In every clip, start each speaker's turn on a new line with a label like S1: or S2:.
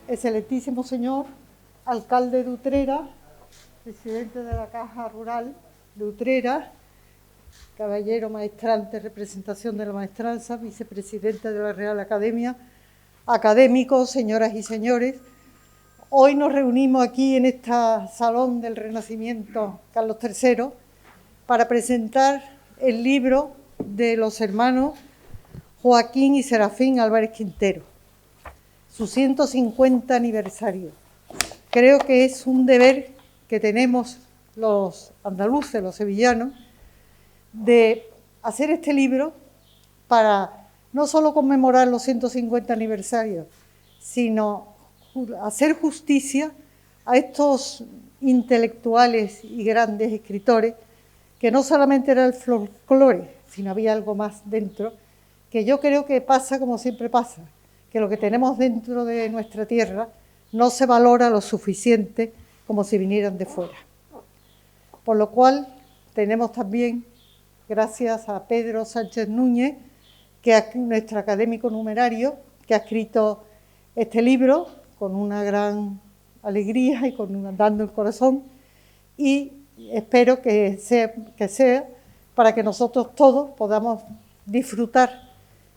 S1: Excelentísimo señor alcalde de Utrera, presidente de la Caja Rural de Utrera, caballero maestrante, representación de la maestranza, vicepresidente de la Real Academia, académicos, señoras y señores. Hoy nos reunimos aquí en este Salón del Renacimiento Carlos III para presentar el libro de los hermanos Joaquín y Serafín Álvarez Quintero, su 150 aniversario. Creo que es un deber que tenemos los andaluces, los sevillanos, de hacer este libro para no solo conmemorar los 150 aniversarios, sino hacer justicia a estos intelectuales y grandes escritores que no solamente era el folclore, sino había algo más dentro, que yo creo que pasa como siempre pasa, que lo que tenemos dentro de nuestra tierra no se valora lo suficiente como si vinieran de fuera. Por lo cual tenemos también, gracias a Pedro Sánchez Núñez, que es nuestro académico numerario, que ha escrito este libro con una gran alegría y dando el corazón, y espero que sea para que nosotros todos podamos disfrutar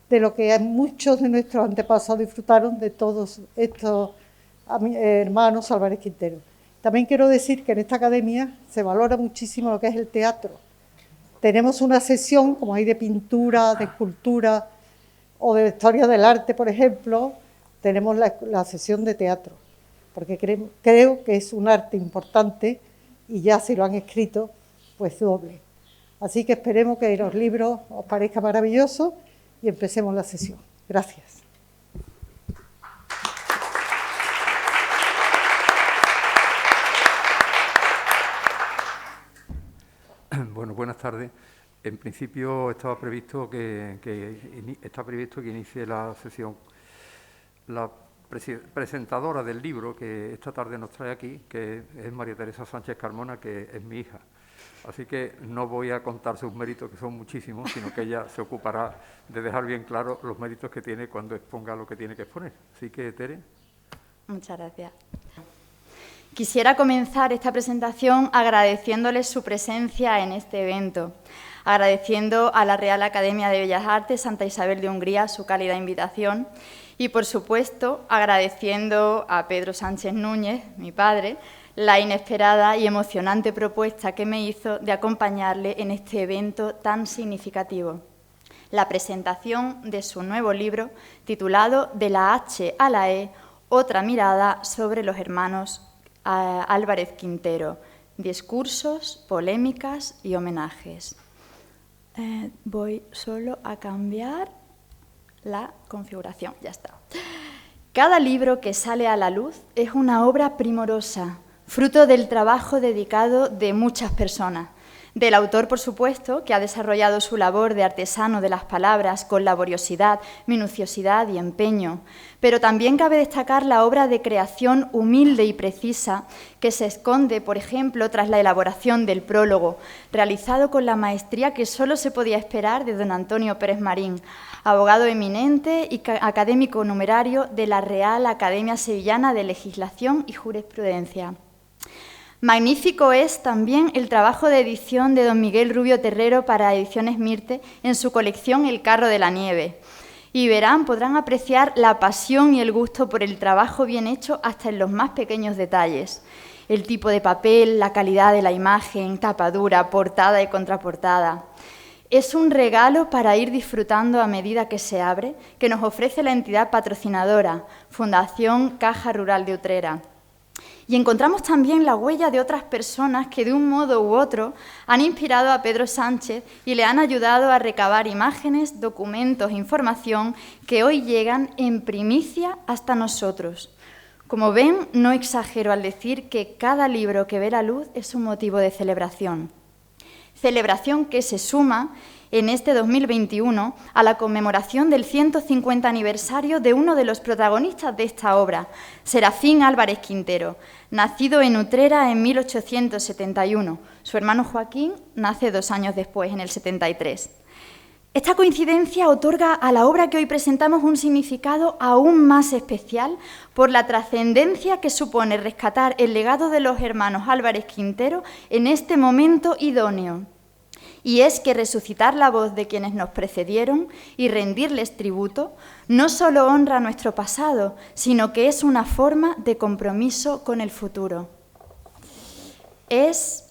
S1: de lo que muchos de nuestros antepasados disfrutaron de todos estos hermanos Álvarez Quintero. También quiero decir que en esta academia se valora muchísimo lo que es el teatro. Tenemos una sesión, como hay de pintura, de escultura o de historia del arte, por ejemplo, tenemos la sesión de teatro, porque creo que es un arte importante y ya si lo han escrito, pues doble. Así que esperemos que los libros os parezcan maravillosos y empecemos la sesión. Gracias.
S2: Bueno, buenas tardes. En principio está previsto que inicie la sesión la presentadora del libro que esta tarde nos trae aquí, que es María Teresa Sánchez Carmona, que es mi hija. Así que no voy a contar sus méritos, que son muchísimos, sino que ella se ocupará de dejar bien claro los méritos que tiene cuando exponga lo que tiene que exponer. Así que, Tere.
S3: Muchas gracias. Quisiera comenzar esta presentación agradeciéndoles su presencia en este evento, agradeciendo a la Real Academia de Bellas Artes Santa Isabel de Hungría su cálida invitación y, por supuesto, agradeciendo a Pedro Sánchez Núñez, mi padre, la inesperada y emocionante propuesta que me hizo de acompañarle en este evento tan significativo, la presentación de su nuevo libro titulado De la H a la E, otra mirada sobre los hermanos Álvarez Quintero, discursos, polémicas y homenajes. Voy solo a cambiar la configuración, ya está. Cada libro que sale a la luz es una obra primorosa, fruto del trabajo dedicado de muchas personas. Del autor, por supuesto, que ha desarrollado su labor de artesano de las palabras con laboriosidad, minuciosidad y empeño. Pero también cabe destacar la obra de creación humilde y precisa que se esconde, por ejemplo, tras la elaboración del prólogo, realizado con la maestría que solo se podía esperar de don Antonio Pérez Marín, abogado eminente y académico numerario de la Real Academia Sevillana de Legislación y Jurisprudencia. Magnífico es también el trabajo de edición de don Miguel Rubio Terrero para Ediciones Mirte en su colección El carro de la nieve. Y podrán apreciar la pasión y el gusto por el trabajo bien hecho hasta en los más pequeños detalles. El tipo de papel, la calidad de la imagen, tapadura, portada y contraportada. Es un regalo para ir disfrutando a medida que se abre, que nos ofrece la entidad patrocinadora, Fundación Caja Rural de Utrera. Y encontramos también la huella de otras personas que de un modo u otro han inspirado a Pedro Sánchez y le han ayudado a recabar imágenes, documentos e información que hoy llegan en primicia hasta nosotros. Como ven, no exagero al decir que cada libro que ve la luz es un motivo de celebración. Celebración que se suma en este 2021 a la conmemoración del 150 aniversario de uno de los protagonistas de esta obra, Serafín Álvarez Quintero, nacido en Utrera en 1871. Su hermano Joaquín nace 2 años después, en el 73. Esta coincidencia otorga a la obra que hoy presentamos un significado aún más especial por la trascendencia que supone rescatar el legado de los hermanos Álvarez Quintero en este momento idóneo. Y es que resucitar la voz de quienes nos precedieron y rendirles tributo no solo honra nuestro pasado, sino que es una forma de compromiso con el futuro. Es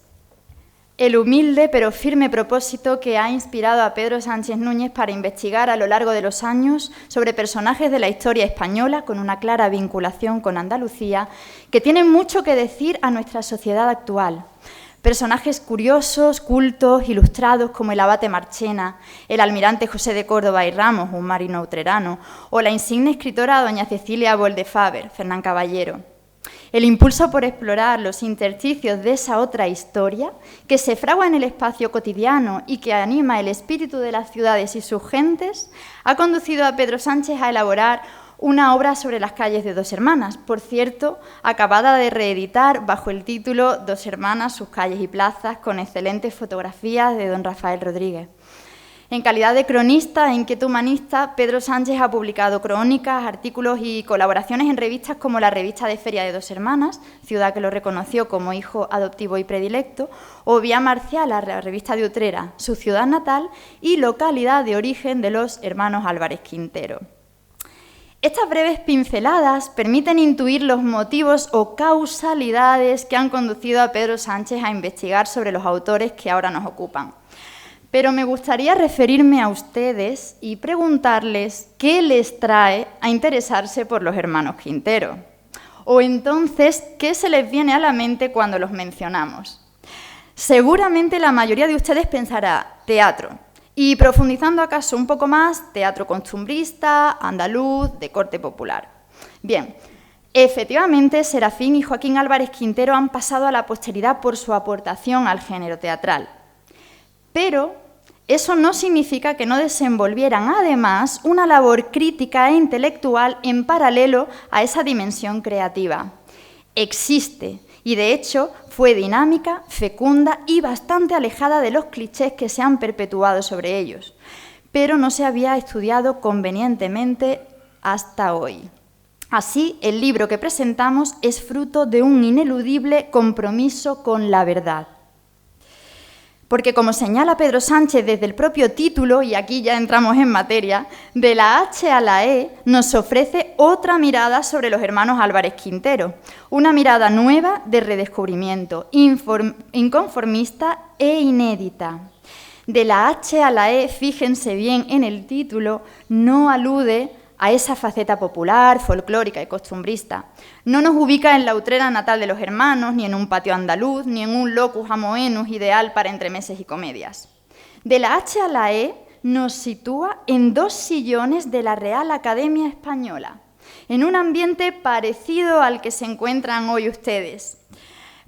S3: el humilde pero firme propósito que ha inspirado a Pedro Sánchez Núñez para investigar a lo largo de los años sobre personajes de la historia española con una clara vinculación con Andalucía, que tienen mucho que decir a nuestra sociedad actual. Personajes curiosos, cultos, ilustrados como el abate Marchena, el almirante José de Córdoba y Ramos, un marino utrerano, o la insigne escritora doña Cecilia Boldefaber, Fernán Caballero. El impulso por explorar los intersticios de esa otra historia que se fragua en el espacio cotidiano y que anima el espíritu de las ciudades y sus gentes ha conducido a Pedro Sánchez a elaborar una obra sobre las calles de Dos Hermanas, por cierto, acabada de reeditar bajo el título Dos Hermanas, sus calles y plazas, con excelentes fotografías de don Rafael Rodríguez. En calidad de cronista e inquieto humanista, Pedro Sánchez ha publicado crónicas, artículos y colaboraciones en revistas como la Revista de Feria de Dos Hermanas, ciudad que lo reconoció como hijo adoptivo y predilecto, o Vía Marcial, la revista de Utrera, su ciudad natal y localidad de origen de los hermanos Álvarez Quintero. Estas breves pinceladas permiten intuir los motivos o causalidades que han conducido a Pedro Sánchez a investigar sobre los autores que ahora nos ocupan. Pero me gustaría referirme a ustedes y preguntarles qué les trae a interesarse por los hermanos Quintero. O entonces, ¿qué se les viene a la mente cuando los mencionamos? Seguramente la mayoría de ustedes pensará teatro. Y profundizando acaso un poco más, teatro costumbrista, andaluz, de corte popular. Bien, efectivamente, Serafín y Joaquín Álvarez Quintero han pasado a la posteridad por su aportación al género teatral. Pero eso no significa que no desenvolvieran, además, una labor crítica e intelectual en paralelo a esa dimensión creativa. Existe, y de hecho fue dinámica, fecunda y bastante alejada de los clichés que se han perpetuado sobre ellos, pero no se había estudiado convenientemente hasta hoy. Así, el libro que presentamos es fruto de un ineludible compromiso con la verdad. Porque, como señala Pedro Sánchez desde el propio título, y aquí ya entramos en materia, de la H a la E nos ofrece otra mirada sobre los hermanos Álvarez Quintero, una mirada nueva de redescubrimiento, inconformista e inédita. De la H a la E, fíjense bien en el título, no alude a esa faceta popular, folclórica y costumbrista. No nos ubica en la Utrera natal de los hermanos, ni en un patio andaluz, ni en un locus amoenus ideal para entremeses y comedias. De la H a la E nos sitúa en 2 sillones de la Real Academia Española, en un ambiente parecido al que se encuentran hoy ustedes.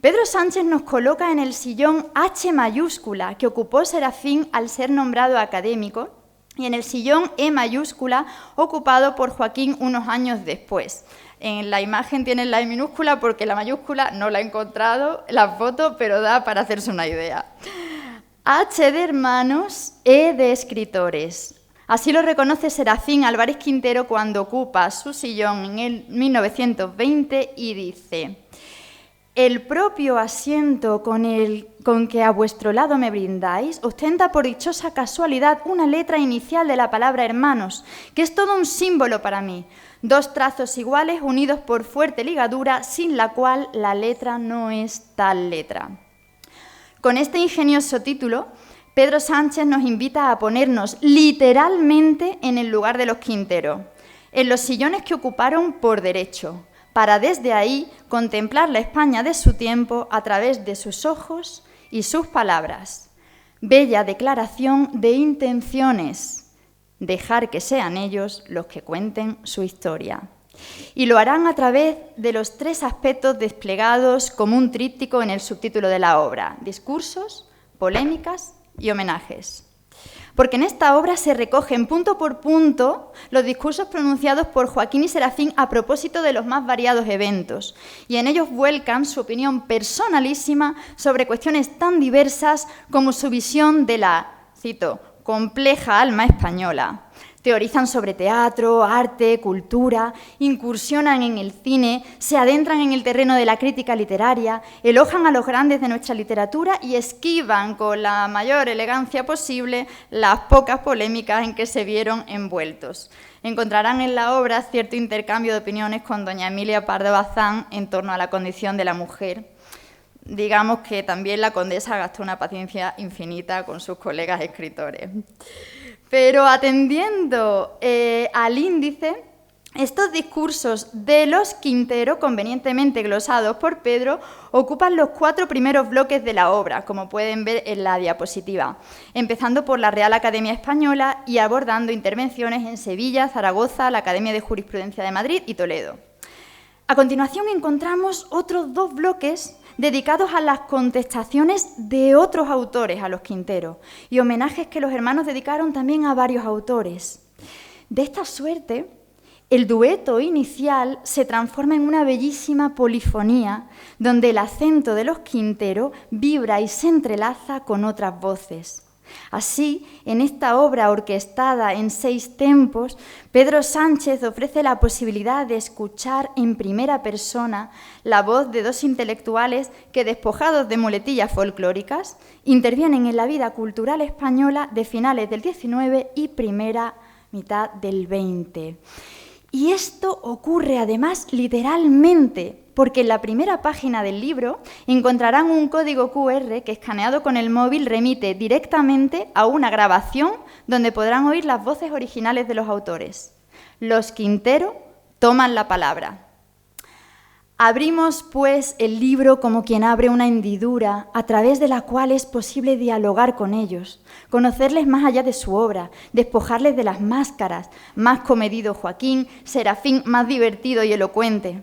S3: Pedro Sánchez nos coloca en el sillón H mayúscula que ocupó Serafín al ser nombrado académico, y en el sillón E mayúscula ocupado por Joaquín unos años después. En la imagen tienen la E minúscula porque la mayúscula no la he encontrado, la foto, pero da para hacerse una idea. H de hermanos, E de escritores. Así lo reconoce Serafín Álvarez Quintero cuando ocupa su sillón en el 1920 y dice: el propio asiento con que a vuestro lado me brindáis ostenta por dichosa casualidad una letra inicial de la palabra hermanos, que es todo un símbolo para mí. 2 trazos iguales unidos por fuerte ligadura, sin la cual la letra no es tal letra. Con este ingenioso título, Pedro Sánchez nos invita a ponernos literalmente en el lugar de los Quintero, en los sillones que ocuparon por derecho, para desde ahí contemplar la España de su tiempo a través de sus ojos y sus palabras. Bella declaración de intenciones, dejar que sean ellos los que cuenten su historia. Y lo harán a través de los 3 aspectos desplegados como un tríptico en el subtítulo de la obra: discursos, polémicas y homenajes. Porque en esta obra se recogen punto por punto los discursos pronunciados por Joaquín y Serafín a propósito de los más variados eventos, y en ellos vuelcan su opinión personalísima sobre cuestiones tan diversas como su visión de la, cito, compleja alma española. Teorizan sobre teatro, arte, cultura, incursionan en el cine, se adentran en el terreno de la crítica literaria, elogian a los grandes de nuestra literatura y esquivan con la mayor elegancia posible las pocas polémicas en que se vieron envueltos. Encontrarán en la obra cierto intercambio de opiniones con doña Emilia Pardo Bazán en torno a la condición de la mujer. Digamos que también la condesa gastó una paciencia infinita con sus colegas escritores. Pero atendiendo al índice, estos discursos de los Quintero, convenientemente glosados por Pedro, ocupan los 4 primeros bloques de la obra, como pueden ver en la diapositiva, empezando por la Real Academia Española y abordando intervenciones en Sevilla, Zaragoza, la Academia de Jurisprudencia de Madrid y Toledo. A continuación encontramos otros 2 bloques dedicados a las contestaciones de otros autores a los Quintero y homenajes que los hermanos dedicaron también a varios autores. De esta suerte, el dueto inicial se transforma en una bellísima polifonía donde el acento de los Quintero vibra y se entrelaza con otras voces. Así, en esta obra orquestada en 6 tempos, Pedro Sánchez ofrece la posibilidad de escuchar en primera persona la voz de 2 intelectuales que, despojados de muletillas folclóricas, intervienen en la vida cultural española de finales del XIX y primera mitad del XX. Y esto ocurre además literalmente, porque en la primera página del libro encontrarán un código QR que, escaneado con el móvil, remite directamente a una grabación donde podrán oír las voces originales de los autores. Los Quintero toman la palabra. Abrimos, pues, el libro como quien abre una hendidura a través de la cual es posible dialogar con ellos, conocerles más allá de su obra, despojarles de las máscaras, más comedido Joaquín, Serafín más divertido y elocuente.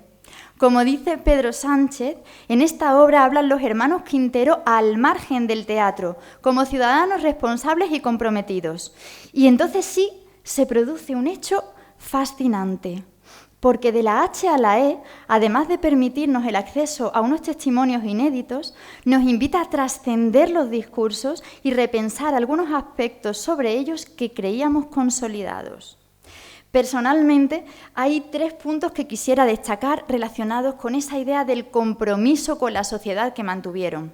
S3: Como dice Pedro Sánchez, en esta obra hablan los hermanos Quintero al margen del teatro, como ciudadanos responsables y comprometidos. Y entonces sí se produce un hecho fascinante. Porque de la H a la E, además de permitirnos el acceso a unos testimonios inéditos, nos invita a trascender los discursos y repensar algunos aspectos sobre ellos que creíamos consolidados. Personalmente, hay 3 puntos que quisiera destacar relacionados con esa idea del compromiso con la sociedad que mantuvieron.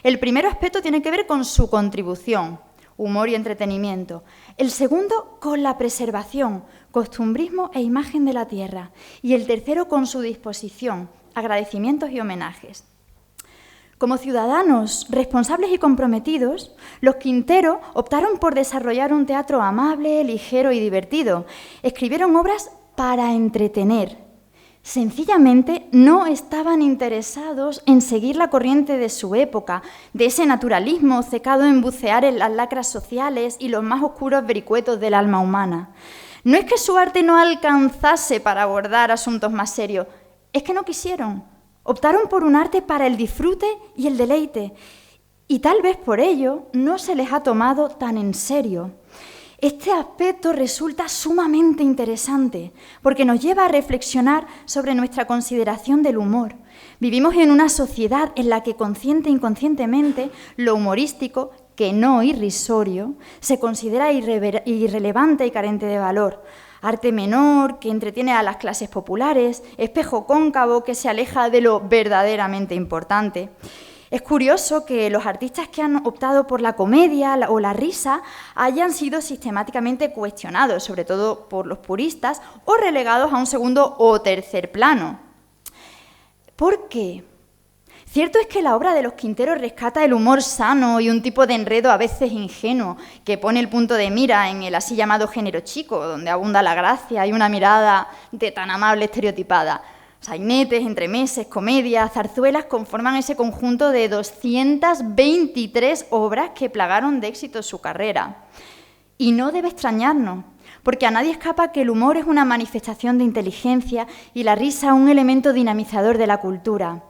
S3: El primer aspecto tiene que ver con su contribución, humor y entretenimiento. El segundo, con la preservación, costumbrismo e imagen de la tierra. Y el tercero, con su disposición, agradecimientos y homenajes. Como ciudadanos responsables y comprometidos, los Quintero optaron por desarrollar un teatro amable, ligero y divertido. Escribieron obras para entretener. Sencillamente no estaban interesados en seguir la corriente de su época, de ese naturalismo cecado en bucear en las lacras sociales y los más oscuros vericuetos del alma humana. No es que su arte no alcanzase para abordar asuntos más serios, es que no quisieron. Optaron por un arte para el disfrute y el deleite, y tal vez por ello no se les ha tomado tan en serio. Este aspecto resulta sumamente interesante porque nos lleva a reflexionar sobre nuestra consideración del humor. Vivimos en una sociedad en la que consciente e inconscientemente lo humorístico, que no irrisorio, se considera irrelevante y carente de valor. Arte menor que entretiene a las clases populares, espejo cóncavo que se aleja de lo verdaderamente importante. Es curioso que los artistas que han optado por la comedia o la risa hayan sido sistemáticamente cuestionados, sobre todo por los puristas, o relegados a un segundo o tercer plano. ¿Por qué? Cierto es que la obra de los Quintero rescata el humor sano y un tipo de enredo a veces ingenuo, que pone el punto de mira en el así llamado género chico, donde abunda la gracia y una mirada de tan amable estereotipada. Sainetes, entremeses, comedias, zarzuelas conforman ese conjunto de 223 obras que plagaron de éxito su carrera. Y no debe extrañarnos, porque a nadie escapa que el humor es una manifestación de inteligencia y la risa un elemento dinamizador de la cultura.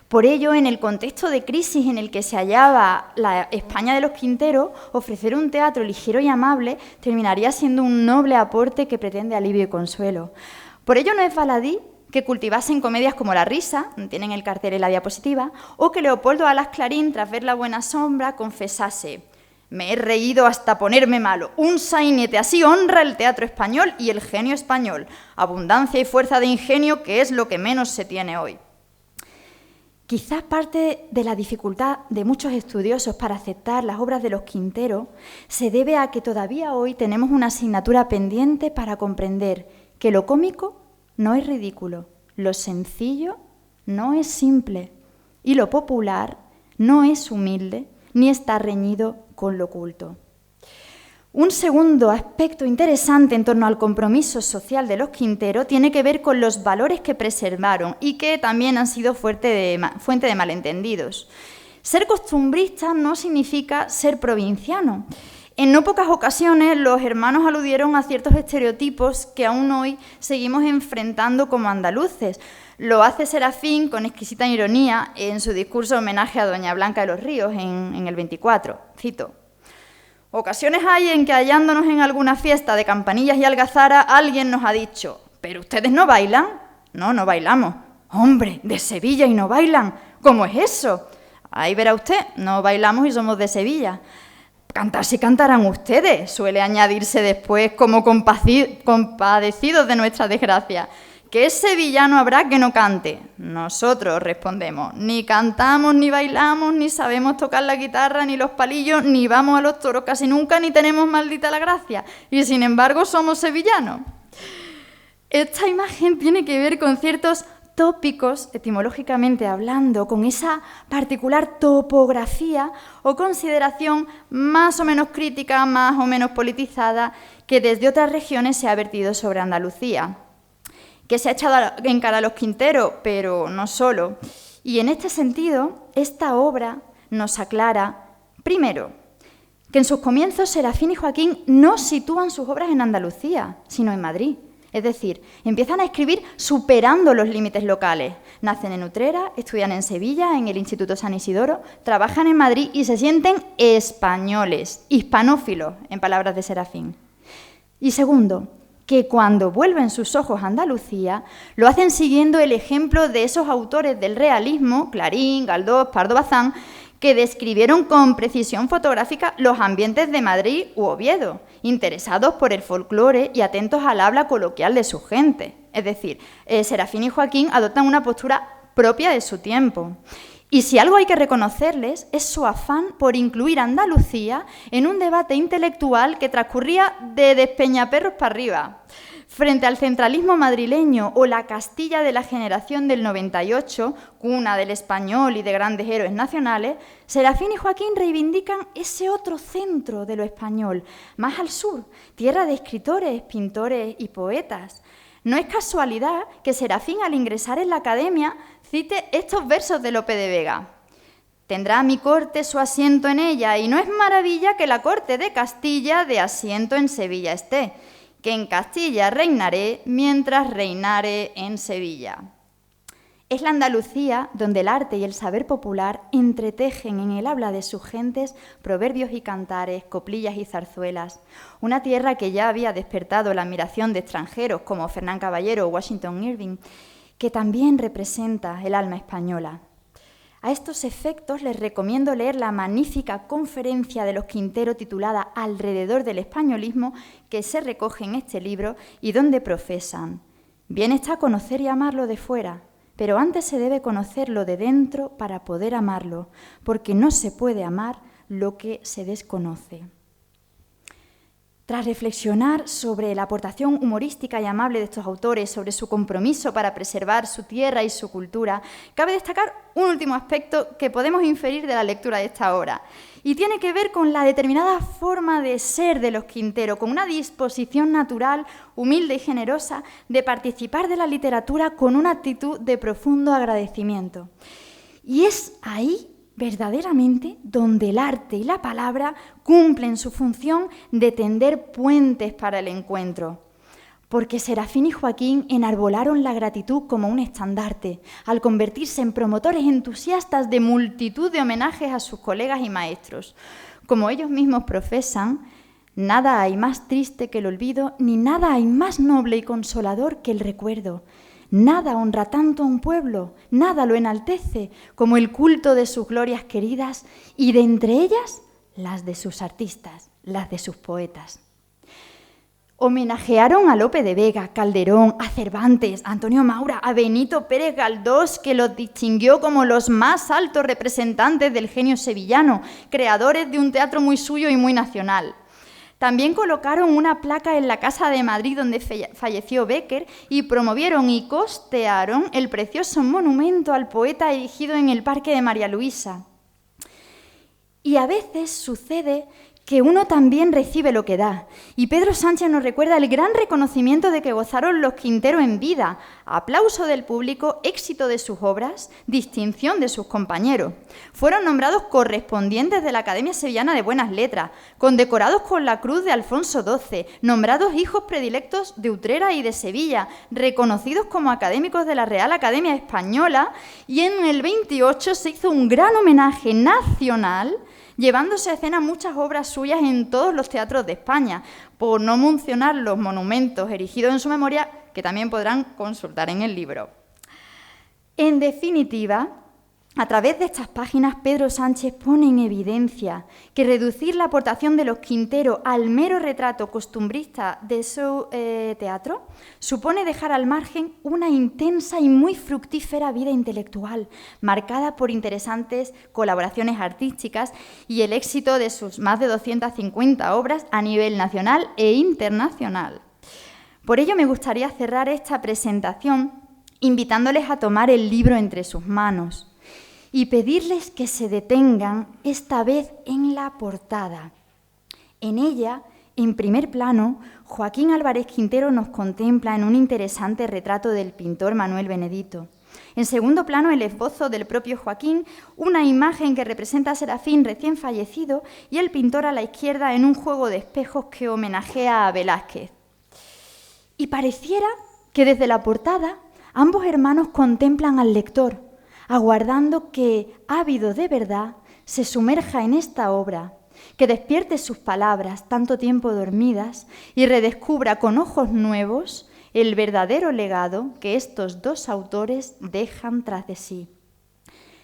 S3: Por ello, en el contexto de crisis en el que se hallaba la España de los Quintero, ofrecer un teatro ligero y amable terminaría siendo un noble aporte que pretende alivio y consuelo. Por ello no es baladí que cultivasen comedias como La risa, tienen el cartel en la diapositiva, o que Leopoldo Alas Clarín, tras ver La buena sombra, confesase: Me he reído hasta ponerme malo. Un sainete así honra el teatro español y el genio español. Abundancia y fuerza de ingenio, que es lo que menos se tiene hoy. Quizás parte de la dificultad de muchos estudiosos para aceptar las obras de los Quintero se debe a que todavía hoy tenemos una asignatura pendiente para comprender que lo cómico no es ridículo, lo sencillo no es simple y lo popular no es humilde ni está reñido con lo culto. Un segundo aspecto interesante en torno al compromiso social de los Quintero tiene que ver con los valores que preservaron y que también han sido fuente de malentendidos. Ser costumbrista no significa ser provinciano. En no pocas ocasiones los hermanos aludieron a ciertos estereotipos que aún hoy seguimos enfrentando como andaluces. Lo hace Serafín con exquisita ironía en su discurso homenaje a doña Blanca de los Ríos en el 24. Cito: ocasiones hay en que hallándonos en alguna fiesta de campanillas y algazara, alguien nos ha dicho: ¿pero ustedes no bailan? No, no bailamos. Hombre, de Sevilla y no bailan. ¿Cómo es eso? Ahí verá usted, no bailamos y somos de Sevilla. Cantar sí cantarán ustedes, suele añadirse después como compadecidos de nuestra desgracia. ¿Qué sevillano habrá que no cante? Nosotros respondemos, ni cantamos, ni bailamos, ni sabemos tocar la guitarra, ni los palillos, ni vamos a los toros casi nunca, ni tenemos maldita la gracia. Y sin embargo somos sevillanos. Esta imagen tiene que ver con ciertos tópicos, etimológicamente hablando, con esa particular topografía o consideración más o menos crítica, más o menos politizada, que desde otras regiones se ha vertido sobre Andalucía, que se ha echado en cara a los Quintero, pero no solo. Y en este sentido, esta obra nos aclara, primero, que en sus comienzos Serafín y Joaquín no sitúan sus obras en Andalucía, sino en Madrid. Es decir, empiezan a escribir superando los límites locales. Nacen en Utrera, estudian en Sevilla, en el Instituto San Isidoro, trabajan en Madrid y se sienten españoles, hispanófilos, en palabras de Serafín. Y segundo, que cuando vuelven sus ojos a Andalucía, lo hacen siguiendo el ejemplo de esos autores del realismo, Clarín, Galdós, Pardo Bazán, que describieron con precisión fotográfica los ambientes de Madrid u Oviedo, interesados por el folclore y atentos al habla coloquial de su gente. Es decir, Serafín y Joaquín adoptan una postura propia de su tiempo. Y si algo hay que reconocerles es su afán por incluir a Andalucía en un debate intelectual que transcurría de Despeñaperros para arriba. Frente al centralismo madrileño o la Castilla de la generación del 98, cuna del español y de grandes héroes nacionales, Serafín y Joaquín reivindican ese otro centro de lo español, más al sur, tierra de escritores, pintores y poetas. No es casualidad que Serafín, al ingresar en la academia, cite estos versos de Lope de Vega. Tendrá mi corte su asiento en ella, y no es maravilla que la corte de Castilla de asiento en Sevilla esté, que en Castilla reinaré mientras reinare en Sevilla. Es la Andalucía donde el arte y el saber popular entretejen en el habla de sus gentes proverbios y cantares, coplillas y zarzuelas. Una tierra que ya había despertado la admiración de extranjeros como Fernán Caballero o Washington Irving, que también representa el alma española. A estos efectos les recomiendo leer la magnífica conferencia de los Quintero titulada Alrededor del españolismo, que se recoge en este libro y donde profesan: bien está conocer y amarlo de fuera, pero antes se debe conocerlo de dentro para poder amarlo, porque no se puede amar lo que se desconoce. Tras reflexionar sobre la aportación humorística y amable de estos autores, sobre su compromiso para preservar su tierra y su cultura, cabe destacar un último aspecto que podemos inferir de la lectura de esta obra, y tiene que ver con la determinada forma de ser de los Quintero, con una disposición natural, humilde y generosa de participar de la literatura con una actitud de profundo agradecimiento. Y es ahí verdaderamente donde el arte y la palabra cumplen su función de tender puentes para el encuentro. Porque Serafín y Joaquín enarbolaron la gratitud como un estandarte, al convertirse en promotores entusiastas de multitud de homenajes a sus colegas y maestros. Como ellos mismos profesan, nada hay más triste que el olvido, ni nada hay más noble y consolador que el recuerdo. Nada honra tanto a un pueblo, nada lo enaltece como el culto de sus glorias queridas, y de entre ellas las de sus artistas, las de sus poetas. Homenajearon a Lope de Vega, Calderón, a Cervantes, a Antonio Maura, a Benito Pérez Galdós, que los distinguió como los más altos representantes del genio sevillano, creadores de un teatro muy suyo y muy nacional. También colocaron una placa en la Casa de Madrid donde falleció Bécquer y promovieron y costearon el precioso monumento al poeta erigido en el Parque de María Luisa. Y a veces sucede que uno también recibe lo que da. Y Pedro Sánchez nos recuerda el gran reconocimiento de que gozaron los Quintero en vida, aplauso del público, éxito de sus obras, distinción de sus compañeros. Fueron nombrados correspondientes de la Academia Sevillana de Buenas Letras, condecorados con la Cruz de Alfonso XII, nombrados hijos predilectos de Utrera y de Sevilla, reconocidos como académicos de la Real Academia Española, y en el 28 se hizo un gran homenaje nacional llevándose a escena muchas obras suyas en todos los teatros de España, por no mencionar los monumentos erigidos en su memoria, que también podrán consultar en el libro. En definitiva, a través de estas páginas, Pedro Sánchez pone en evidencia que reducir la aportación de los Quintero al mero retrato costumbrista de su teatro supone dejar al margen una intensa y muy fructífera vida intelectual, marcada por interesantes colaboraciones artísticas y el éxito de sus más de 250 obras a nivel nacional e internacional. Por ello, me gustaría cerrar esta presentación invitándoles a tomar el libro entre sus manos y pedirles que se detengan esta vez en la portada. En ella, en primer plano, Joaquín Álvarez Quintero nos contempla en un interesante retrato del pintor Manuel Benedito. En segundo plano, el esbozo del propio Joaquín, una imagen que representa a Serafín recién fallecido y el pintor a la izquierda en un juego de espejos que homenajea a Velázquez. Y pareciera que desde la portada ambos hermanos contemplan al lector, aguardando que, ávido de verdad, se sumerja en esta obra, que despierte sus palabras tanto tiempo dormidas y redescubra con ojos nuevos el verdadero legado que estos dos autores dejan tras de sí.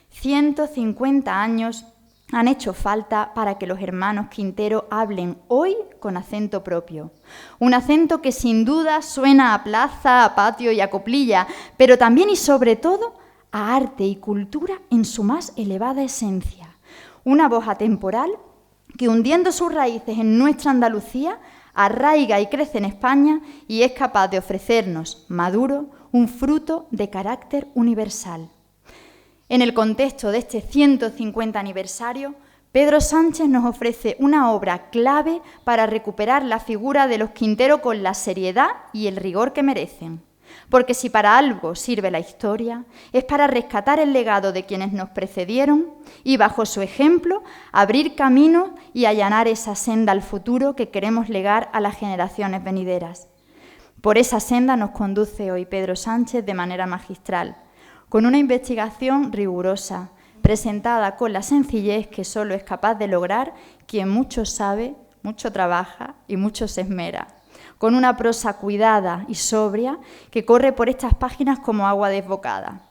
S3: 150 años han hecho falta para que los hermanos Quintero hablen hoy con acento propio. Un acento que sin duda suena a plaza, a patio y a coplilla, pero también y sobre todo a arte y cultura en su más elevada esencia. Una voz atemporal que, hundiendo sus raíces en nuestra Andalucía, arraiga y crece en España y es capaz de ofrecernos, maduro, un fruto de carácter universal. En el contexto de este 150 aniversario, Pedro Sánchez nos ofrece una obra clave para recuperar la figura de los Quintero con la seriedad y el rigor que merecen. Porque si para algo sirve la historia, es para rescatar el legado de quienes nos precedieron y, bajo su ejemplo, abrir camino y allanar esa senda al futuro que queremos legar a las generaciones venideras. Por esa senda nos conduce hoy Pedro Sánchez de manera magistral, con una investigación rigurosa, presentada con la sencillez que solo es capaz de lograr quien mucho sabe, mucho trabaja y mucho se esmera, con una prosa cuidada y sobria que corre por estas páginas como agua desbocada.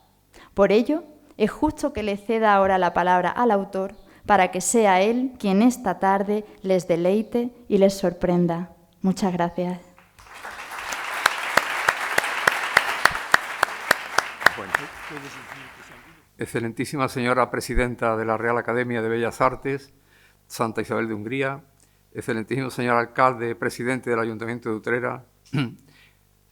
S3: Por ello, es justo que le ceda ahora la palabra al autor para que sea él quien esta tarde les deleite y les sorprenda. Muchas gracias.
S2: Excelentísima señora presidenta de la Real Academia de Bellas Artes, Santa Isabel de Hungría, excelentísimo señor alcalde, presidente del Ayuntamiento de Utrera,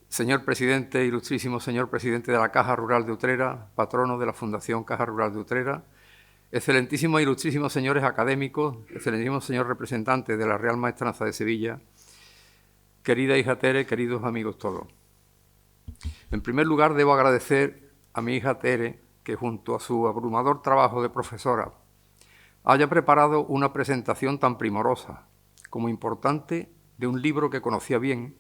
S2: señor presidente, ilustrísimo señor presidente de la Caja Rural de Utrera, patrono de la Fundación Caja Rural de Utrera, excelentísimos e ilustrísimos señores académicos, excelentísimo señor representante de la Real Maestranza de Sevilla, querida hija Tere, queridos amigos todos. En primer lugar, debo agradecer a mi hija Tere, que junto a su abrumador trabajo de profesora haya preparado una presentación tan primorosa como importante de un libro que conocía bien,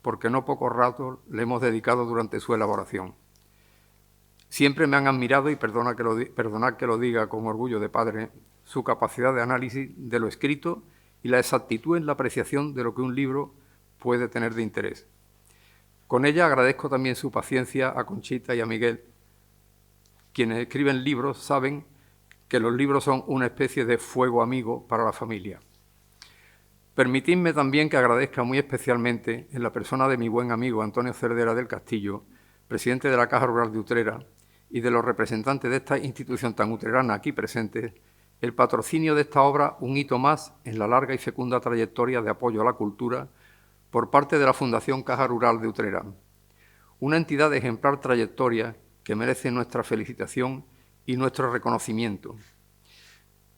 S2: porque no poco rato le hemos dedicado durante su elaboración. Siempre me han admirado, y perdonad que lo diga con orgullo de padre, su capacidad de análisis de lo escrito y la exactitud en la apreciación de lo que un libro puede tener de interés. Con ella agradezco también su paciencia a Conchita y a Miguel. Quienes escriben libros saben que los libros son una especie de fuego amigo para la familia. Permitidme también que agradezca muy especialmente, en la persona de mi buen amigo Antonio Cerdera del Castillo, presidente de la Caja Rural de Utrera, y de los representantes de esta institución tan utrerana aquí presentes, el patrocinio de esta obra, un hito más en la larga y fecunda trayectoria de apoyo a la cultura por parte de la Fundación Caja Rural de Utrera, una entidad de ejemplar trayectoria que merece nuestra felicitación y nuestro reconocimiento.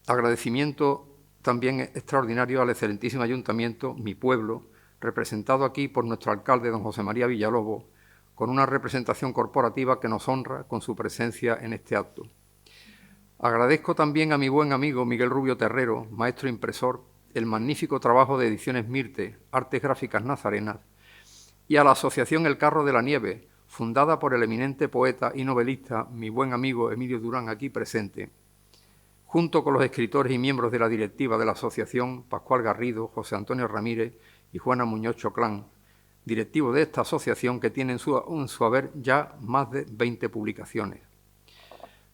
S2: Agradecimiento también extraordinario al excelentísimo Ayuntamiento, mi pueblo, representado aquí por nuestro alcalde, don José María Villalobos, con una representación corporativa que nos honra con su presencia en este acto. Agradezco también a mi buen amigo Miguel Rubio Terrero, maestro impresor, el magnífico trabajo de Ediciones Mirte, Artes Gráficas Nazarenas, y a la Asociación El Carro de la Nieve, fundada por el eminente poeta y novelista, mi buen amigo Emilio Durán, aquí presente, junto con los escritores y miembros de la directiva de la asociación, Pascual Garrido, José Antonio Ramírez y Juana Muñoz Choclán, directivo de esta asociación que tiene en su haber ya más de 20 publicaciones.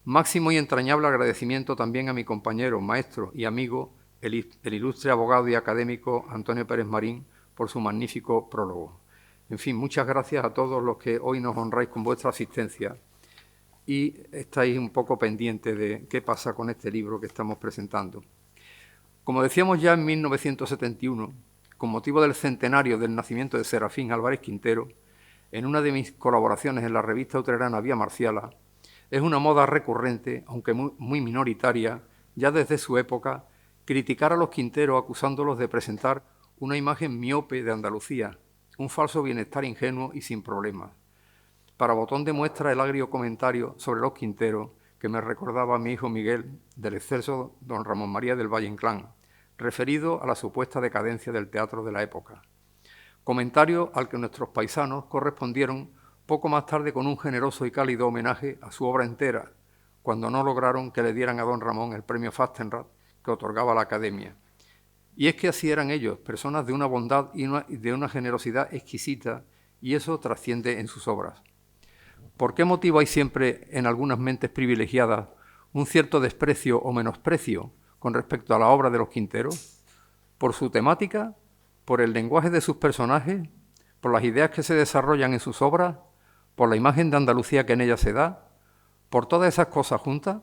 S2: Máximo y entrañable agradecimiento también a mi compañero, maestro y amigo, el ilustre abogado y académico Antonio Pérez Marín, por su magnífico prólogo. En fin, muchas gracias a todos los que hoy nos honráis con vuestra asistencia y estáis un poco pendientes de qué pasa con este libro que estamos presentando. Como decíamos ya en 1971, con motivo del centenario del nacimiento de Serafín Álvarez Quintero, en una de mis colaboraciones en la revista utrerana Vía Marciala, es una moda recurrente, aunque muy minoritaria, ya desde su época, criticar a los Quinteros acusándolos de presentar una imagen miope de Andalucía, un falso bienestar ingenuo y sin problemas. Para botón de muestra el agrio comentario sobre los Quinteros que me recordaba a mi hijo Miguel del excelso don Ramón María del Valle Inclán, referido a la supuesta decadencia del teatro de la época. Comentario al que nuestros paisanos correspondieron poco más tarde con un generoso y cálido homenaje a su obra entera, cuando no lograron que le dieran a don Ramón el premio Fastenrath que otorgaba la Academia. Y es que así eran ellos, personas de una bondad y de una generosidad exquisita, y eso trasciende en sus obras. ¿Por qué motivo hay siempre en algunas mentes privilegiadas un cierto desprecio o menosprecio con respecto a la obra de los Quinteros? ¿Por su temática? ¿Por el lenguaje de sus personajes? ¿Por las ideas que se desarrollan en sus obras? ¿Por la imagen de Andalucía que en ella se da? ¿Por todas esas cosas juntas?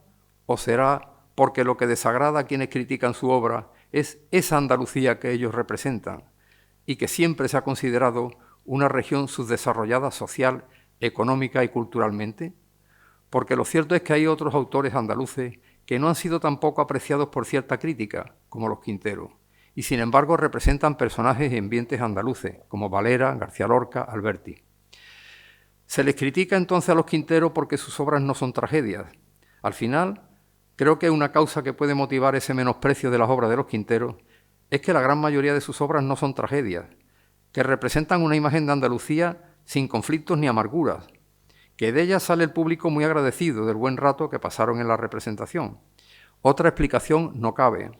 S2: ¿O será porque lo que desagrada a quienes critican su obra es esa Andalucía que ellos representan y que siempre se ha considerado una región subdesarrollada social, económica y culturalmente? Porque lo cierto es que hay otros autores andaluces que no han sido tampoco apreciados por cierta crítica, como los Quinteros, y sin embargo representan personajes y ambientes andaluces, como Valera, García Lorca, Alberti. Se les critica entonces a los Quinteros porque sus obras no son tragedias. Al final, creo que una causa que puede motivar ese menosprecio de las obras de los Quinteros es que la gran mayoría de sus obras no son tragedias, que representan una imagen de Andalucía sin conflictos ni amarguras, que de ellas sale el público muy agradecido del buen rato que pasaron en la representación. Otra explicación no cabe.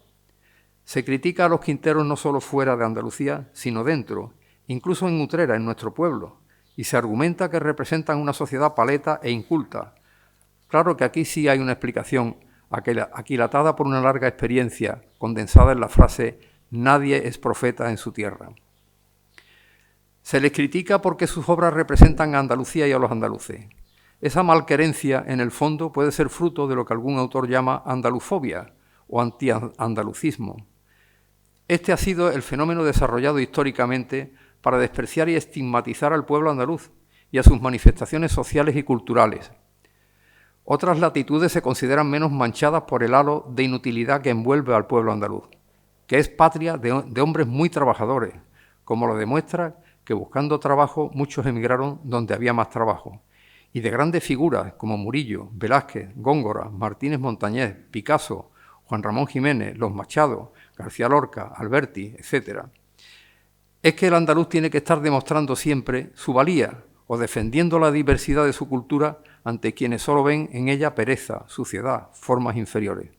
S2: Se critica a los Quinteros no solo fuera de Andalucía, sino dentro, incluso en Utrera, en nuestro pueblo, y se argumenta que representan una sociedad paleta e inculta. Claro que aquí sí hay una explicación aquilatada por una larga experiencia, condensada en la frase «nadie es profeta en su tierra». Se les critica porque sus obras representan a Andalucía y a los andaluces. Esa malquerencia, en el fondo, puede ser fruto de lo que algún autor llama andalufobia o antiandalucismo. Este ha sido el fenómeno desarrollado históricamente para despreciar y estigmatizar al pueblo andaluz y a sus manifestaciones sociales y culturales. Otras latitudes se consideran menos manchadas por el halo de inutilidad que envuelve al pueblo andaluz, que es patria de hombres muy trabajadores, como lo demuestra que buscando trabajo muchos emigraron donde había más trabajo, y de grandes figuras como Murillo, Velázquez, Góngora, Martínez Montañés, Picasso, Juan Ramón Jiménez, Los Machado, García Lorca, Alberti, etc. Es que el andaluz tiene que estar demostrando siempre su valía o defendiendo la diversidad de su cultura ante quienes solo ven en ella pereza, suciedad, formas inferiores.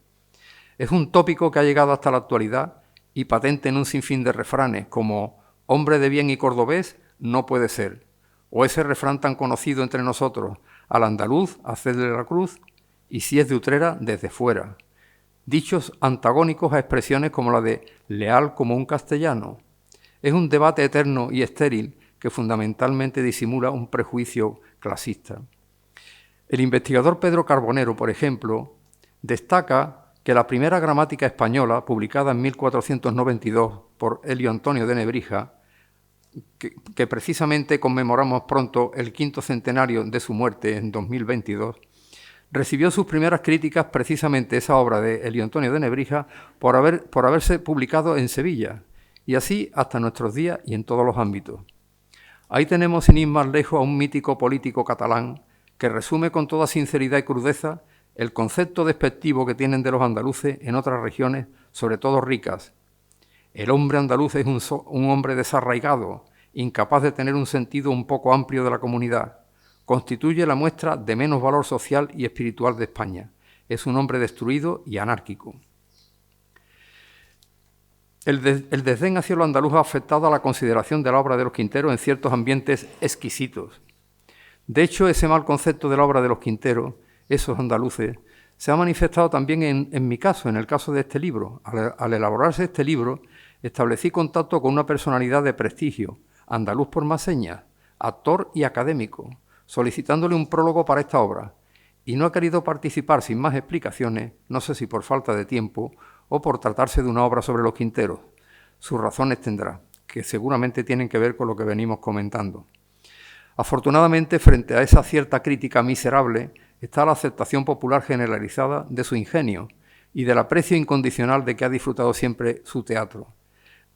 S2: Es un tópico que ha llegado hasta la actualidad y patente en un sinfín de refranes como «hombre de bien y cordobés no puede ser», o ese refrán tan conocido entre nosotros, «al andaluz, hacedle la cruz, y si es de Utrera, desde fuera». dichos antagónicos a expresiones como la de leal como un castellano. Es un debate eterno y estéril que fundamentalmente disimula un prejuicio clasista. El investigador Pedro Carbonero, por ejemplo, destaca que la primera gramática española, publicada en 1492 por Elio Antonio de Nebrija, que precisamente conmemoramos pronto el 5º centenario de su muerte en 2022, recibió sus primeras críticas precisamente esa obra de Elio Antonio de Nebrija por haberse publicado en Sevilla, y así hasta nuestros días y en todos los ámbitos. Ahí tenemos, sin ir más lejos, a un mítico político catalán que resume con toda sinceridad y crudeza el concepto despectivo que tienen de los andaluces en otras regiones, sobre todo ricas. El hombre andaluz es un hombre desarraigado, incapaz de tener un sentido un poco amplio de la comunidad. Constituye la muestra de menos valor social y espiritual de España. Es un hombre destruido y anárquico. El desdén hacia lo andaluz ha afectado a la consideración de la obra de los Quinteros en ciertos ambientes exquisitos. De hecho, ese mal concepto de la obra de los Quinteros, esos andaluces, se ha manifestado también en mi caso, en el caso de este libro. Al elaborarse este libro, establecí contacto con una personalidad de prestigio, andaluz por más señas, actor y académico, solicitándole un prólogo para esta obra, y no ha querido participar sin más explicaciones, no sé si por falta de tiempo o por tratarse de una obra sobre los Quinteros. Sus razones tendrá, que seguramente tienen que ver con lo que venimos comentando. Afortunadamente, frente a esa cierta crítica miserable, está la aceptación popular generalizada de su ingenio y del aprecio incondicional de que ha disfrutado siempre su teatro.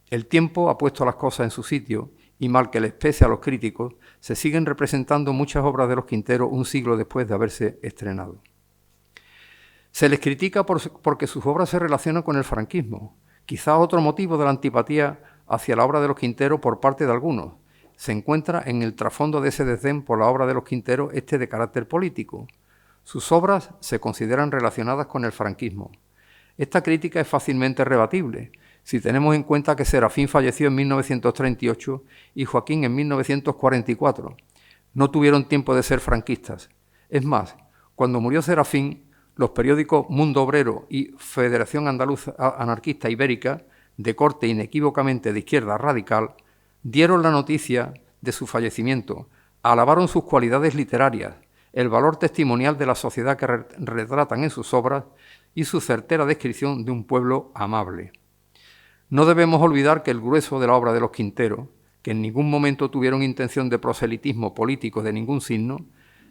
S2: El tiempo ha puesto las cosas en su sitio y, mal que les pese a los críticos, se siguen representando muchas obras de los Quinteros un siglo después de haberse estrenado. Se les critica porque sus obras se relacionan con el franquismo. Quizá otro motivo de la antipatía hacia la obra de los Quinteros por parte de algunos se encuentra en el trasfondo de ese desdén por la obra de los Quinteros, de carácter político. Sus obras se consideran relacionadas con el franquismo. Esta crítica es fácilmente rebatible, si tenemos en cuenta que Serafín falleció en 1938 y Joaquín en 1944. No tuvieron tiempo de ser franquistas. Es más, cuando murió Serafín, los periódicos Mundo Obrero y Federación Andaluza Anarquista Ibérica, de corte inequívocamente de izquierda radical, dieron la noticia de su fallecimiento, alabaron sus cualidades literarias, el valor testimonial de la sociedad que retratan en sus obras y su certera descripción de un pueblo amable. No debemos olvidar que el grueso de la obra de los Quinteros, que en ningún momento tuvieron intención de proselitismo político de ningún signo,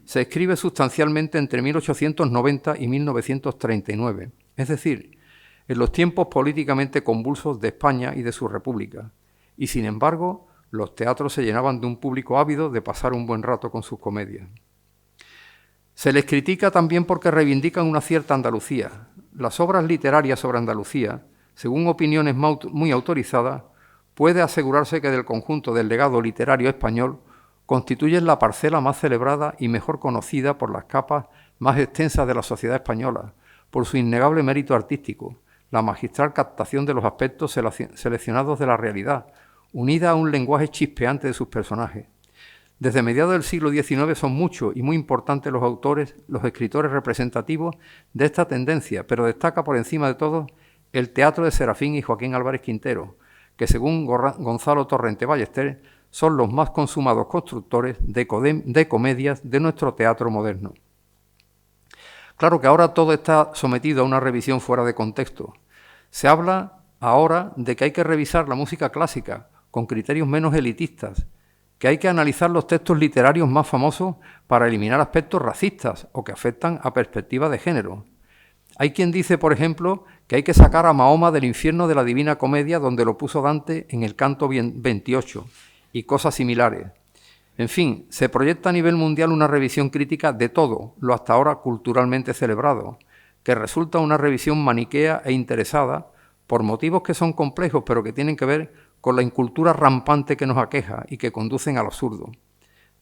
S2: se escribe sustancialmente entre 1890 y 1939, es decir, en los tiempos políticamente convulsos de España y de su república, y sin embargo los teatros se llenaban de un público ávido de pasar un buen rato con sus comedias. Se les critica también porque reivindican una cierta Andalucía. Las obras literarias sobre Andalucía, según opiniones muy autorizadas, puede asegurarse que del conjunto del legado literario español constituyen la parcela más celebrada y mejor conocida por las capas más extensas de la sociedad española, por su innegable mérito artístico, la magistral captación de los aspectos seleccionados de la realidad, unida a un lenguaje chispeante de sus personajes. Desde mediados del siglo XIX son muchos y muy importantes los escritores representativos de esta tendencia, pero destaca por encima de todos el teatro de Serafín y Joaquín Álvarez Quintero, que según Gonzalo Torrente Ballester son los más consumados constructores de comedias de nuestro teatro moderno. Claro que ahora todo está sometido a una revisión fuera de contexto. Se habla ahora de que hay que revisar la música clásica con criterios menos elitistas, que hay que analizar los textos literarios más famosos para eliminar aspectos racistas o que afectan a perspectiva de género. Hay quien dice, por ejemplo, que hay que sacar a Mahoma del infierno de la Divina Comedia donde lo puso Dante en el canto 28 y cosas similares. En fin, se proyecta a nivel mundial una revisión crítica de todo lo hasta ahora culturalmente celebrado, que resulta una revisión maniquea e interesada por motivos que son complejos pero que tienen que ver con la incultura rampante que nos aqueja y que conducen al absurdo.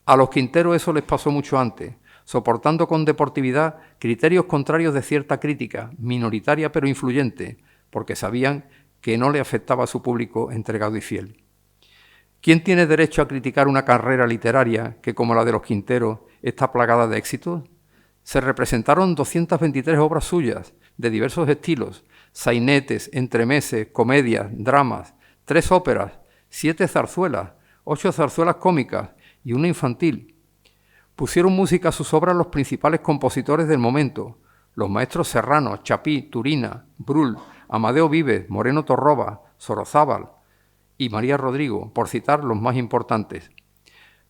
S2: A los Quinteros eso les pasó mucho antes, soportando con deportividad criterios contrarios de cierta crítica, minoritaria pero influyente, porque sabían que no le afectaba a su público entregado y fiel. ¿Quién tiene derecho a criticar una carrera literaria que, como la de los Quinteros, está plagada de éxitos? Se representaron 223 obras suyas, de diversos estilos, sainetes, entremeses, comedias, dramas, 3 óperas, 7 zarzuelas, 8 zarzuelas cómicas y una infantil. Pusieron música a sus obras los principales compositores del momento, los maestros Serrano, Chapí, Turina, Brull, Amadeo Vives, Moreno Torroba, Sorozábal y María Rodrigo, por citar los más importantes.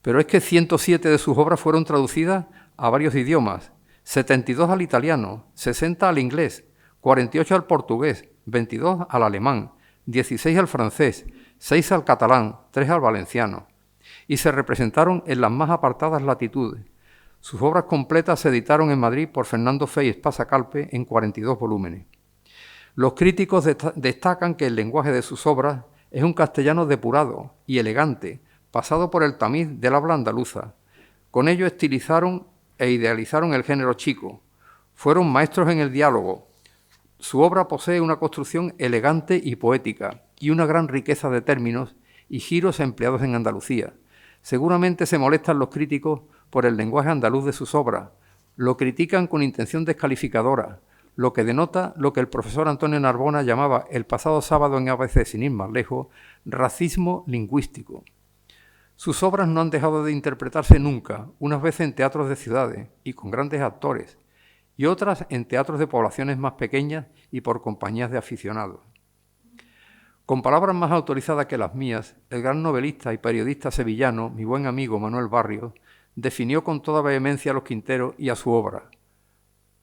S2: Pero es que 107 de sus obras fueron traducidas a varios idiomas, 72 al italiano, 60 al inglés, 48 al portugués, 22 al alemán, 16 al francés, 6 al catalán, 3 al valenciano, y se representaron en las más apartadas latitudes. Sus obras completas se editaron en Madrid por Fernando Fey Espasa-Calpe en 42 volúmenes. Los críticos destacan que el lenguaje de sus obras es un castellano depurado y elegante, pasado por el tamiz del habla andaluza. Con ello estilizaron e idealizaron el género chico. Fueron maestros en el diálogo. Su obra posee una construcción elegante y poética y una gran riqueza de términos y giros empleados en Andalucía. Seguramente se molestan los críticos por el lenguaje andaluz de sus obras. Lo critican con intención descalificadora, lo que denota lo que el profesor Antonio Narbona llamaba el pasado sábado en ABC, sin ir más lejos, racismo lingüístico. Sus obras no han dejado de interpretarse nunca, unas veces en teatros de ciudades y con grandes actores, y otras en teatros de poblaciones más pequeñas y por compañías de aficionados. Con palabras más autorizadas que las mías, el gran novelista y periodista sevillano, mi buen amigo Manuel Barrios, definió con toda vehemencia a los Quinteros y a su obra.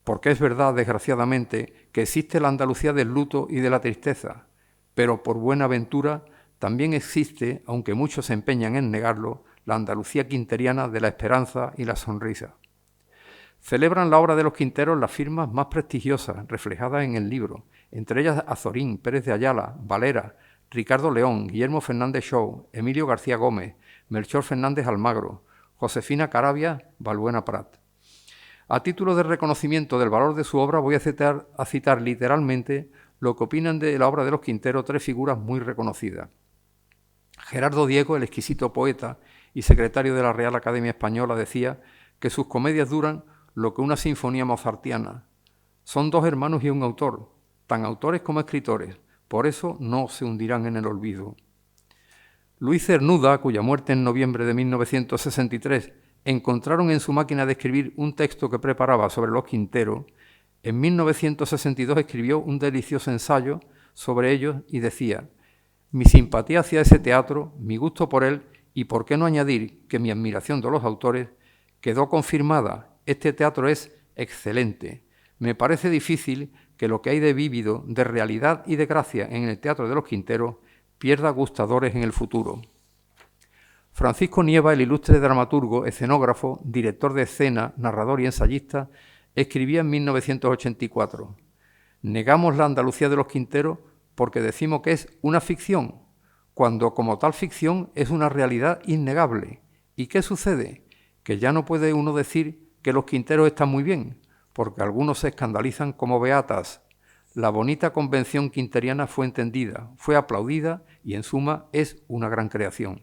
S2: Porque es verdad, desgraciadamente, que existe la Andalucía del luto y de la tristeza, pero por buena ventura también existe, aunque muchos se empeñan en negarlo, la Andalucía quinteriana de la esperanza y la sonrisa. Celebran la obra de los Quinteros las firmas más prestigiosas reflejadas en el libro, entre ellas Azorín, Pérez de Ayala, Valera, Ricardo León, Guillermo Fernández Shaw, Emilio García Gómez, Melchor Fernández Almagro, Josefina Caravia, Balbuena Prat. A título de reconocimiento del valor de su obra voy a citar literalmente lo que opinan de la obra de los Quinteros 3 figuras muy reconocidas. Gerardo Diego, el exquisito poeta y secretario de la Real Academia Española, decía que sus comedias duran lo que una sinfonía mozartiana. Son 2 hermanos y un autor, tan autores como escritores, por eso no se hundirán en el olvido. Luis Cernuda, cuya muerte en noviembre de 1963 encontraron en su máquina de escribir un texto que preparaba sobre los Quinteros, en 1962 escribió un delicioso ensayo sobre ellos y decía: mi simpatía hacia ese teatro, mi gusto por él y, por qué no añadir, que mi admiración de los autores quedó confirmada. Este teatro es excelente. Me parece difícil que lo que hay de vívido, de realidad y de gracia en el teatro de los Quinteros pierda gustadores en el futuro. Francisco Nieva, el ilustre dramaturgo, escenógrafo, director de escena, narrador y ensayista, escribía en 1984: negamos la Andalucía de los Quinteros porque decimos que es una ficción, cuando como tal ficción es una realidad innegable. ¿Y qué sucede? Que ya no puede uno decir que los Quinteros están muy bien, porque algunos se escandalizan como beatas. La bonita convención quinteriana fue entendida, fue aplaudida y, en suma, es una gran creación.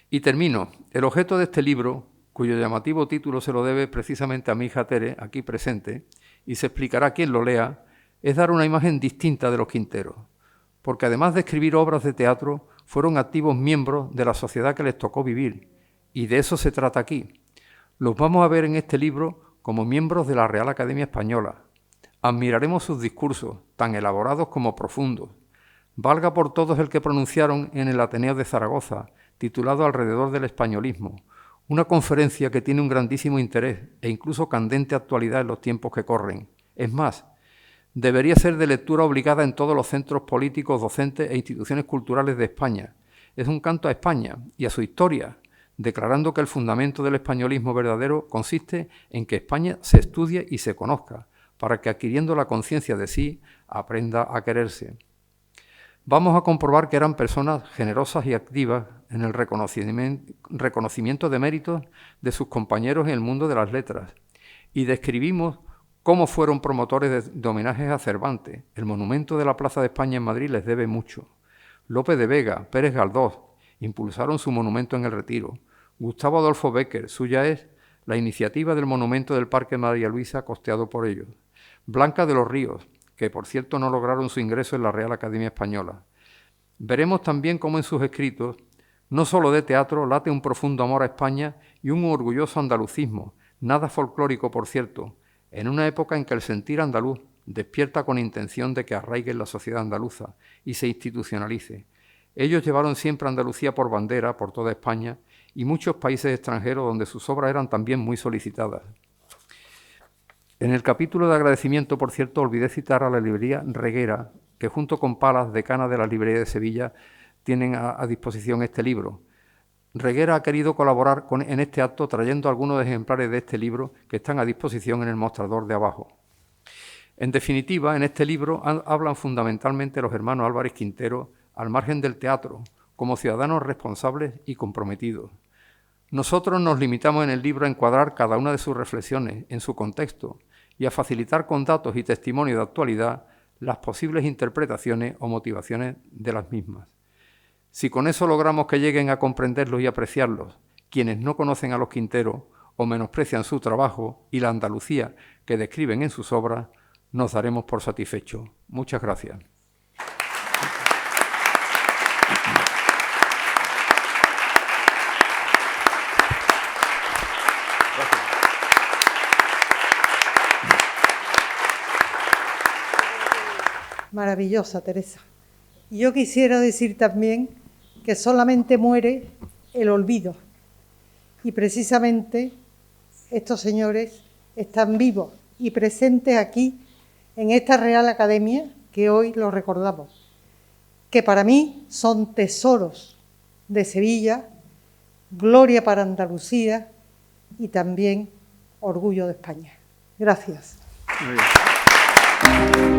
S2: Y termino. El objeto de este libro, cuyo llamativo título se lo debe precisamente a mi hija Tere, aquí presente, y se explicará a quien lo lea, es dar una imagen distinta de los Quinteros, porque además de escribir obras de teatro, fueron activos miembros de la sociedad que les tocó vivir, y de eso se trata aquí. Los vamos a ver en este libro como miembros de la Real Academia Española. Admiraremos sus discursos, tan elaborados como profundos. Valga por todos el que pronunciaron en el Ateneo de Zaragoza, titulado Alrededor del españolismo, una conferencia que tiene un grandísimo interés e incluso candente actualidad en los tiempos que corren. Es más, debería ser de lectura obligada en todos los centros políticos, docentes e instituciones culturales de España. Es un canto a España y a su historia, declarando que el fundamento del españolismo verdadero consiste en que España se estudie y se conozca, para que, adquiriendo la conciencia de sí, aprenda a quererse. Vamos a comprobar que eran personas generosas y activas en el reconocimiento de méritos de sus compañeros en el mundo de las letras, y describimos cómo fueron promotores de homenajes a Cervantes. El monumento de la Plaza de España en Madrid les debe mucho. Lope de Vega, Pérez Galdós, impulsaron su monumento en el Retiro. Gustavo Adolfo Bécquer, suya es la iniciativa del monumento del Parque María Luisa, costeado por ellos. Blanca de los Ríos, que por cierto no lograron su ingreso en la Real Academia Española. Veremos también cómo en sus escritos, no solo de teatro, late un profundo amor a España y un orgulloso andalucismo, nada folclórico por cierto, en una época en que el sentir andaluz despierta con intención de que arraigue en la sociedad andaluza y se institucionalice. Ellos llevaron siempre a Andalucía por bandera, por toda España, y muchos países extranjeros donde sus obras eran también muy solicitadas. En el capítulo de agradecimiento, por cierto, olvidé citar a la librería Reguera, que junto con Palas, decana de la librería de Sevilla, tienen a disposición este libro. Reguera ha querido colaborar en este acto trayendo algunos ejemplares de este libro que están a disposición en el mostrador de abajo. En definitiva, en este libro hablan fundamentalmente los hermanos Álvarez Quintero al margen del teatro, como ciudadanos responsables y comprometidos. Nosotros nos limitamos en el libro a encuadrar cada una de sus reflexiones en su contexto y a facilitar con datos y testimonios de actualidad las posibles interpretaciones o motivaciones de las mismas. Si con eso logramos que lleguen a comprenderlos y apreciarlos quienes no conocen a los Quintero o menosprecian su trabajo y la Andalucía que describen en sus obras, nos daremos por satisfechos. Muchas gracias.
S1: Maravillosa, Teresa. Y yo quisiera decir también que solamente muere el olvido. Y precisamente estos señores están vivos y presentes aquí en esta Real Academia que hoy los recordamos, que para mí son tesoros de Sevilla, gloria para Andalucía y también orgullo de España. Gracias.
S2: Muy bien.